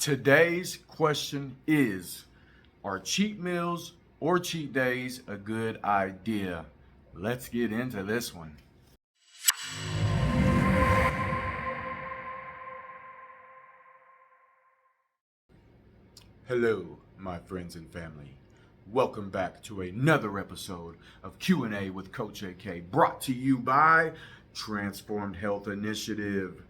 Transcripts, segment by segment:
Today's question is, are cheat meals or cheat days a good idea? Let's get into this one. Hello, my friends and family. Welcome back to another episode of Q&A with Coach AK, brought to you by Transformed Health Initiative.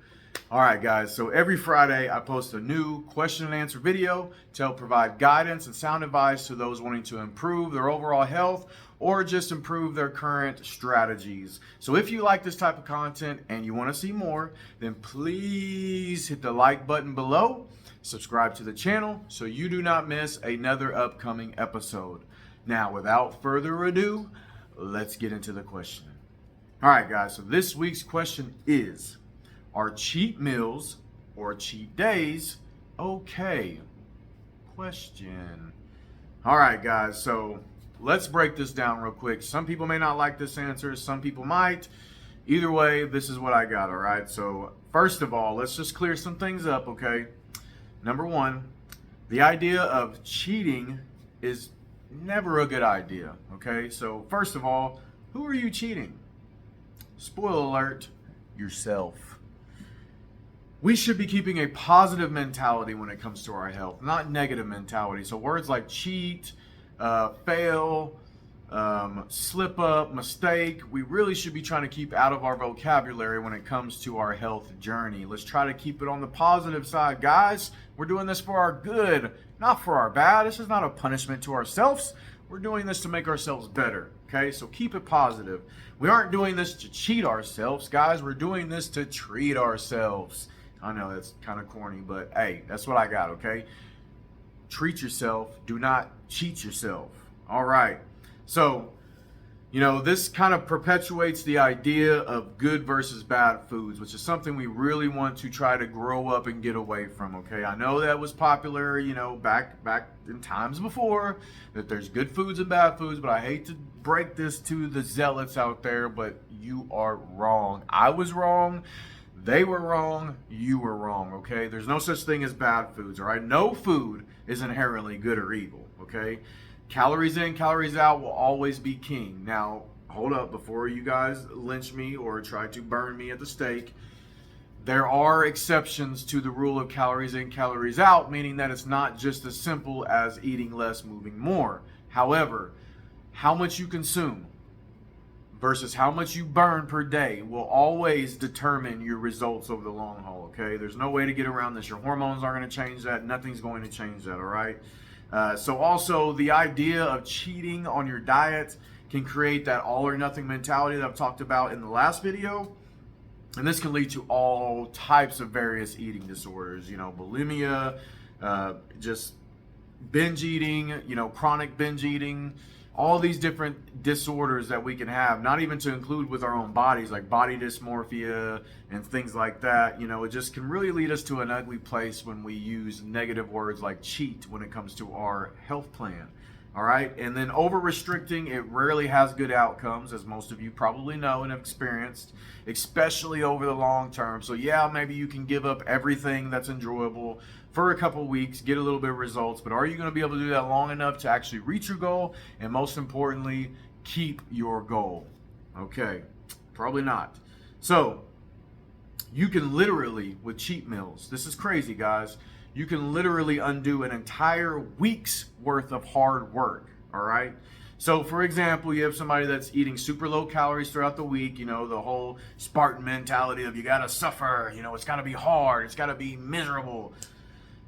All right, guys, so every Friday I post a new question and answer video to help provide guidance and sound advice to those wanting to improve their overall health or just improve their current strategies. So if you like this type of content and you want to see more, then please hit the like button below, subscribe to the channel so you do not miss another upcoming episode. Now, without further ado, let's get into the question. All right, guys, so this week's question is, are cheat meals or cheat days okay? Question. All right, guys, so let's break this down real quick. Some people may not like this answer, some people might. Either way, this is what I got, all right? So first of all, let's just clear some things up, okay? Number one, the idea of cheating is never a good idea, okay? So first of all, who are you cheating? Spoiler alert, yourself. We should be keeping a positive mentality when it comes to our health, not negative mentality. So words like cheat, fail, slip up, mistake, we really should be trying to keep out of our vocabulary when it comes to our health journey. Let's try to keep it on the positive side. Guys, we're doing this for our good, not for our bad. This is not a punishment to ourselves. We're doing this to make ourselves better, okay? So keep it positive. We aren't doing this to cheat ourselves, guys. We're doing this to treat ourselves. I know that's kind of corny, but hey, that's what I got, okay? Treat yourself. Do not cheat yourself. All right. So, this kind of perpetuates the idea of good versus bad foods, which is something we really want to try to grow up and get away from, okay? I know that was popular, back in times before, that there's good foods and bad foods, but I hate to break this to the zealots out there, but you are wrong. I was wrong. They were wrong, you were wrong, okay? There's no such thing as bad foods, all right? No food is inherently good or evil, okay? Calories in, calories out will always be king. Now, hold up, before you guys lynch me or try to burn me at the stake, there are exceptions to the rule of calories in, calories out, meaning that it's not just as simple as eating less, moving more. However, how much you consume versus how much you burn per day will always determine your results over the long haul, okay? There's no way to get around this. Your hormones aren't going to change that. Nothing's going to change that, all right? So also, the idea of cheating on your diet can create that all or nothing mentality that I've talked about in the last video. And this can lead to all types of various eating disorders, bulimia, just binge eating, chronic binge eating, all these different disorders that we can have, not even to include with our own bodies, like body dysmorphia and things like that. It just can really lead us to an ugly place when we use negative words like cheat when it comes to our health plan. All right. And then over restricting, it rarely has good outcomes, as most of you probably know and have experienced, especially over the long term. So yeah, maybe you can give up everything that's enjoyable for a couple weeks, get a little bit of results, but are you going to be able to do that long enough to actually reach your goal? And most importantly, keep your goal. Okay, probably not. So you can literally, with cheat meals, this is crazy, guys, you can literally undo an entire week's worth of hard work, all right? So, for example, you have somebody that's eating super low calories throughout the week, the whole Spartan mentality of you got to suffer, it's got to be hard, it's got to be miserable.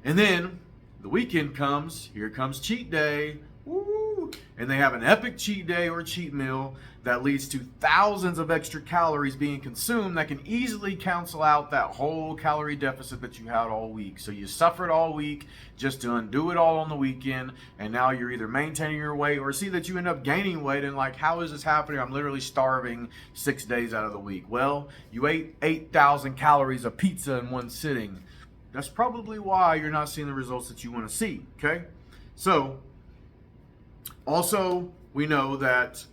And then the weekend comes, here comes cheat day, woo, and they have an epic cheat day or cheat meal that leads to thousands of extra calories being consumed that can easily cancel out that whole calorie deficit that you had all week. So you suffered all week just to undo it all on the weekend, and now you're either maintaining your weight or see that you end up gaining weight and like, how is this happening? I'm literally starving 6 days out of the week. Well, you ate 8,000 calories of pizza in one sitting. That's probably why you're not seeing the results that you want to see, okay? So, also, we know that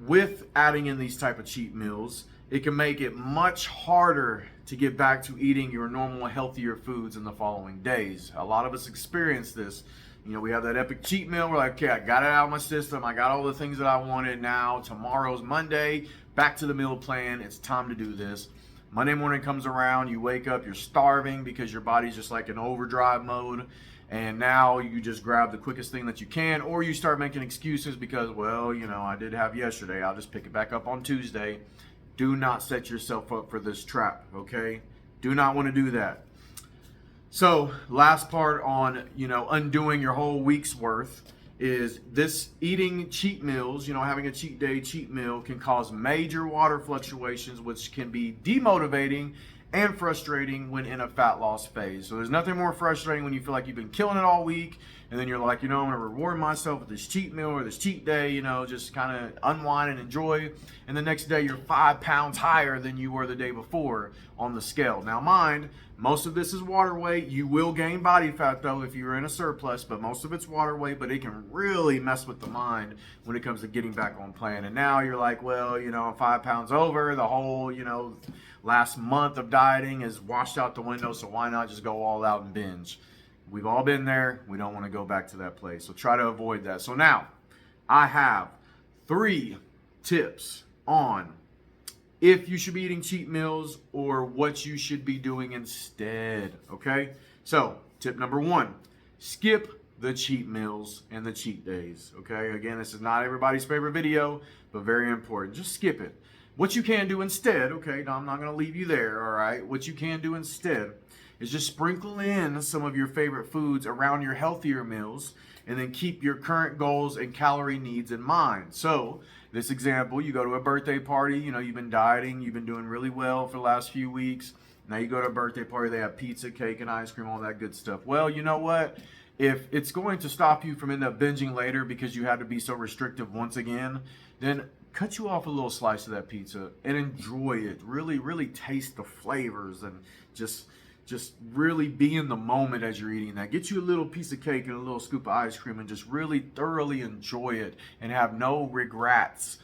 with adding in these type of cheat meals, it can make it much harder to get back to eating your normal, healthier foods in the following days. A lot of us experience this. You know, we have that epic cheat meal. We're like, okay, I got it out of my system. I got all the things that I wanted. Now, tomorrow's Monday. Back to the meal plan. It's time to do this. Monday morning comes around. You wake up. You're starving because your body's just like in overdrive mode. And now you just grab the quickest thing that you can, or you start making excuses because, well, you know, I did have yesterday. I'll just pick it back up on Tuesday. Do not set yourself up for this trap, okay? Do not want to do that. So, last part on, you know, undoing your whole week's worth is this: eating cheat meals, you know, having a cheat day, cheat meal can cause major water fluctuations, which can be demotivating and frustrating when in a fat loss phase. So there's nothing more frustrating when you feel like you've been killing it all week, and then you're like, you know, I'm gonna reward myself with this cheat meal or this cheat day, you know, just kind of unwind and enjoy. And the next day you're 5 pounds higher than you were the day before on the scale. Now mind, most of this is water weight. You will gain body fat though if you're in a surplus, but most of it's water weight, but it can really mess with the mind when it comes to getting back on plan. And now you're like, well, you know, I'm 5 pounds over. The whole, you know, last month of dieting is washed out the window, so why not just go all out and binge? We've all been there. We don't want to go back to that place. So try to avoid that. So now I have 3 tips on if you should be eating cheat meals or what you should be doing instead. Okay? So tip number 1, skip the cheat meals and the cheat days. Okay? Again, this is not everybody's favorite video, but very important. Just skip it. What you can do instead, okay, now I'm not going to leave you there, all right? What you can do instead is just sprinkle in some of your favorite foods around your healthier meals and then keep your current goals and calorie needs in mind. So, this example, you go to a birthday party, you know, you've been dieting, you've been doing really well for the last few weeks. Now you go to a birthday party, they have pizza, cake, and ice cream, all that good stuff. Well, you know what? If it's going to stop you from ending up binging later because you had to be so restrictive once again, then cut you off a little slice of that pizza and enjoy it. Really, really taste the flavors and just really be in the moment as you're eating that. Get you a little piece of cake and a little scoop of ice cream and just really thoroughly enjoy it and have no regrets.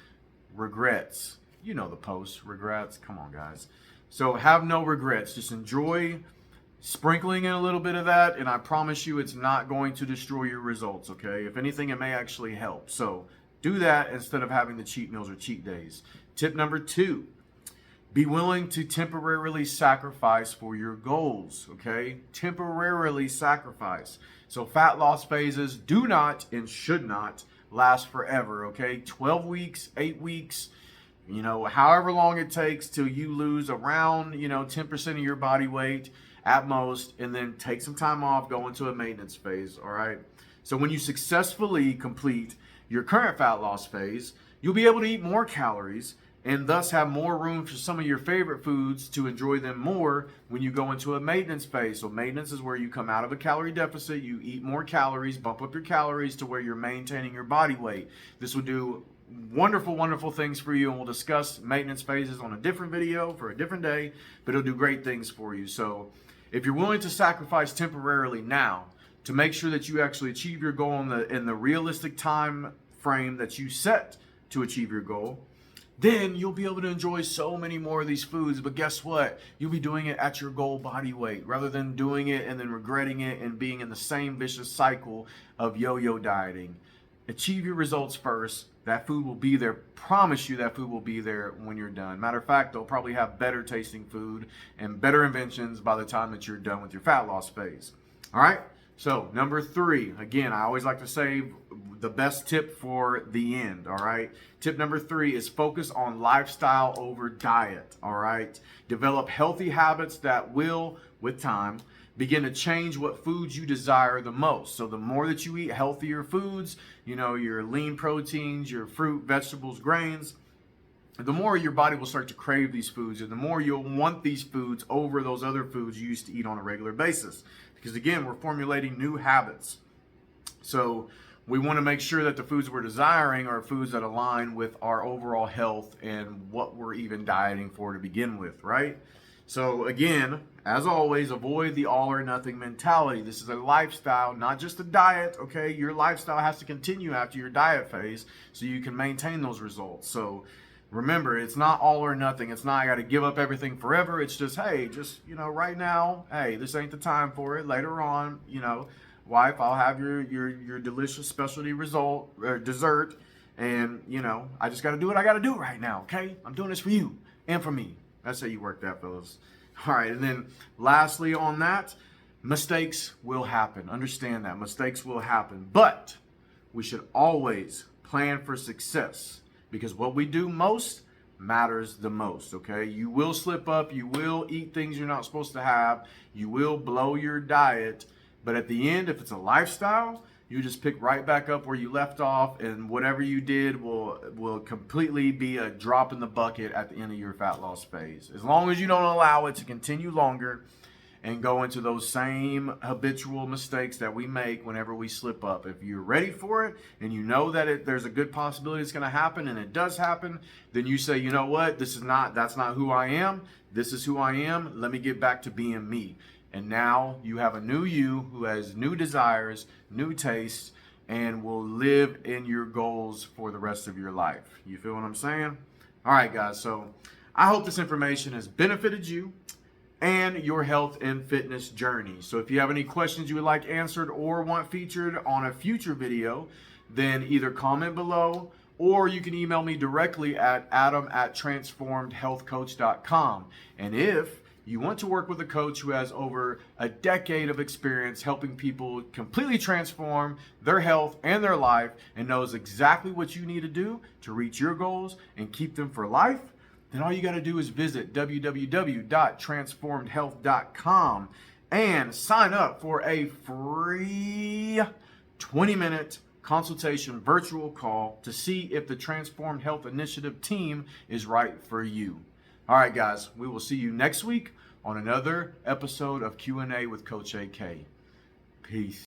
You know the post, regrets. Come on, guys. So have no regrets. Just enjoy sprinkling in a little bit of that, and I promise you it's not going to destroy your results, okay? If anything, it may actually help. So do that instead of having the cheat meals or cheat days. Tip number 2, be willing to temporarily sacrifice for your goals, okay? Temporarily sacrifice. So fat loss phases do not and should not last forever, okay? 12 weeks, 8 weeks, you know, however long it takes till you lose around, you know, 10% of your body weight at most, and then take some time off, go into a maintenance phase, all right? So when you successfully complete your current fat loss phase, you'll be able to eat more calories and thus have more room for some of your favorite foods to enjoy them more when you go into a maintenance phase. So maintenance is where you come out of a calorie deficit, you eat more calories, bump up your calories to where you're maintaining your body weight. This will do wonderful, wonderful things for you, and we'll discuss maintenance phases on a different video for a different day, but it'll do great things for you. So if you're willing to sacrifice temporarily now to make sure that you actually achieve your goal in the realistic time frame that you set to achieve your goal, then you'll be able to enjoy so many more of these foods. But guess what? You'll be doing it at your goal body weight rather than doing it and then regretting it and being in the same vicious cycle of yo-yo dieting. Achieve your results first. That food will be there. Promise you that food will be there when you're done. Matter of fact, they'll probably have better tasting food and better inventions by the time that you're done with your fat loss phase. All right? So, number 3, again, I always like to save the best tip for the end, all right? Tip number 3 is focus on lifestyle over diet, all right? Develop healthy habits that will, with time, begin to change what foods you desire the most. So the more that you eat healthier foods, you know, your lean proteins, your fruit, vegetables, grains, the more your body will start to crave these foods, and the more you'll want these foods over those other foods you used to eat on a regular basis. Because again, we're formulating new habits. So we want to make sure that the foods we're desiring are foods that align with our overall health and what we're even dieting for to begin with, right? So again, as always, avoid the all or nothing mentality. This is a lifestyle, not just a diet, okay? Your lifestyle has to continue after your diet phase so you can maintain those results. So Remember, it's not all or nothing. It's not I got to give up everything forever. It's just, hey, just, right now, hey, this ain't the time for it. Later on, wife, I'll have your delicious specialty result or dessert, and I just got to do what I got to do right now. Okay, I'm doing this for you and for me. That's how you work that, fellas. All right, and then lastly on that, mistakes will happen. Understand that mistakes will happen, but we should always plan for success, because what we do most matters the most, okay? You will slip up, you will eat things you're not supposed to have, you will blow your diet, but at the end, if it's a lifestyle, you just pick right back up where you left off, and whatever you did will completely be a drop in the bucket at the end of your fat loss phase. As long as you don't allow it to continue longer and go into those same habitual mistakes that we make whenever we slip up. If you're ready for it and you know that there's a good possibility it's going to happen, and it does happen, then you say, you know what, that's not who I am. This is who I am. Let me get back to being me. And now you have a new you who has new desires, new tastes, and will live in your goals for the rest of your life. You feel what I'm saying? All right, guys. So I hope this information has benefited you and your health and fitness journey. So if you have any questions you would like answered or want featured on a future video, then either comment below, or you can email me directly at adam@transformedhealthcoach.com. And if you want to work with a coach who has over a decade of experience helping people completely transform their health and their life, and knows exactly what you need to do to reach your goals and keep them for life, then all you got to do is visit www.transformedhealth.com and sign up for a free 20-minute consultation virtual call to see if the Transformed Health Initiative team is right for you. All right, guys, we will see you next week on another episode of Q&A with Coach AK. Peace.